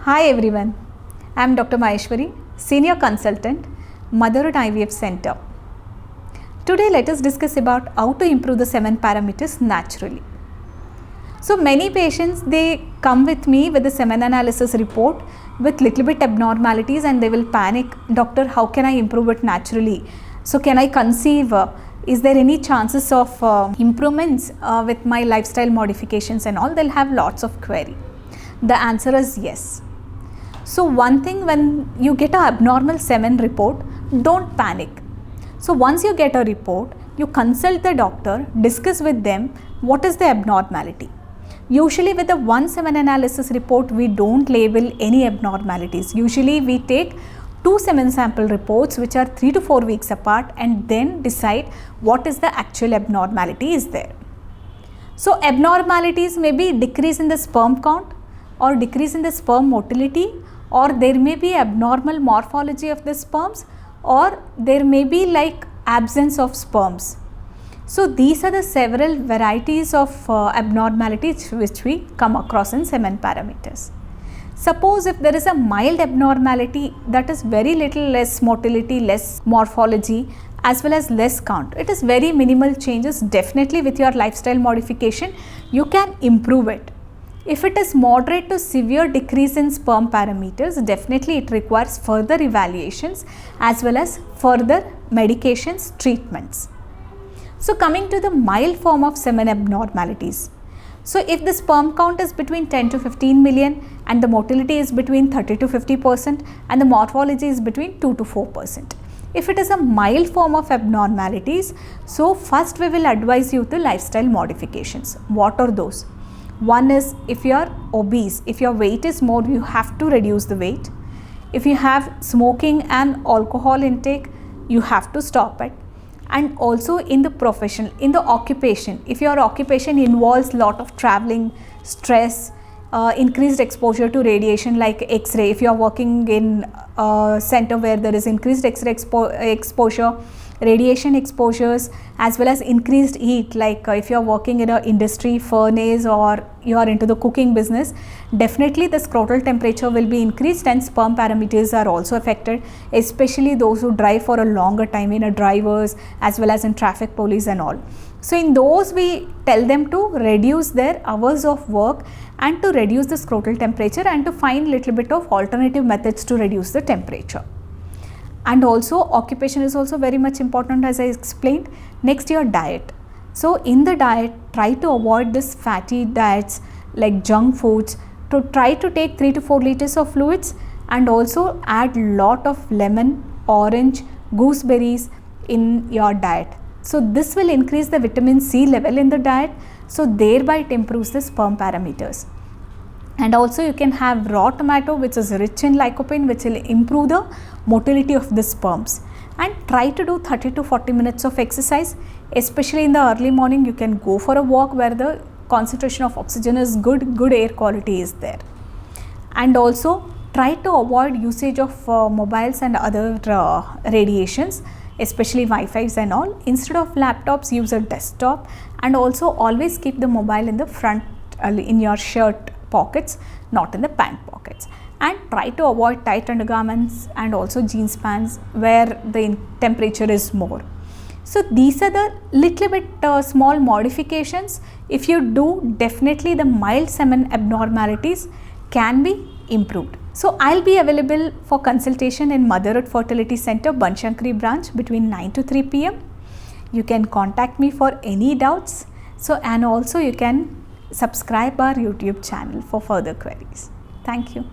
Hi everyone, I am Dr. Maheshwari, Senior Consultant, Motherhood IVF Center. Today let us discuss about how to improve the semen parameters naturally. So many patients, they come with me with the semen analysis report with little bit abnormalities and they will panic, doctor, how can I improve it naturally? So can I conceive? Is there any chances of improvements with my lifestyle modifications and all? They'll have lots of query. The answer is yes. So one thing, when you get an abnormal semen report, don't panic. So once you get a report, you consult the doctor, discuss with them what is the abnormality. Usually with the one semen analysis report, we don't label any abnormalities. Usually we take 2 semen sample reports which are 3 to 4 weeks apart and then decide what is the actual abnormality is there. So abnormalities may be decrease in the sperm count or decrease in the sperm motility, or there may be abnormal morphology of the sperms, or there may be like absence of sperms. So these are the several varieties of abnormalities which we come across in semen parameters. Suppose if there is a mild abnormality, that is very little less motility, less morphology as well as less count, it is very minimal changes, definitely with your lifestyle modification you can improve it. If it is moderate to severe decrease in sperm parameters, definitely it requires further evaluations as well as further medications, treatments. So coming to the mild form of semen abnormalities. So if the sperm count is between 10 to 15 million and the motility is between 30 to 50% and the morphology is between 2 to 4%. If it is a mild form of abnormalities, so first we will advise you the lifestyle modifications. What are those? One is, if you are obese, if your weight is more, you have to reduce the weight. If you have smoking and alcohol intake, you have to stop it. And also in the profession, in the occupation, if your occupation involves lot of traveling, stress, increased exposure to radiation like X-ray, if you are working in a center where there is increased X-ray exposure, radiation exposures as well as increased heat, like if you are working in an industry, furnace, or you are into the cooking business, definitely the scrotal temperature will be increased and sperm parameters are also affected, especially those who drive for a longer time, in a drivers as well as in traffic police and all. So in those we tell them to reduce their hours of work and to reduce the scrotal temperature and to find little bit of alternative methods to reduce the temperature. And also occupation is also very much important, as I explained. Next, your diet. So in the diet, try to avoid this fatty diets like junk foods, to try to take 3 to 4 liters of fluids and also add lot of lemon, orange, gooseberries in your diet. So this will increase the vitamin C level in the diet, so thereby it improves the sperm parameters. And also you can have raw tomato, which is rich in lycopene, which will improve the motility of the sperms. And try to do 30 to 40 minutes of exercise, especially in the early morning. You can go for a walk where the concentration of oxygen is good air quality is there. And also try to avoid usage of mobiles and other radiations, especially Wi-Fi's and all. Instead of laptops, use a desktop, and also always keep the mobile in the front in your shirt pockets, not in the pant pockets. And try to avoid tight undergarments and also jeans pants where the temperature is more. So these are the little bit small modifications. If you do, definitely the mild semen abnormalities can be improved. So I'll be available for consultation in Motherhood Fertility Center, Banshankari branch between 9 to 3 p.m. You can contact me for any doubts. So, and also you can subscribe our YouTube channel for further queries. Thank you.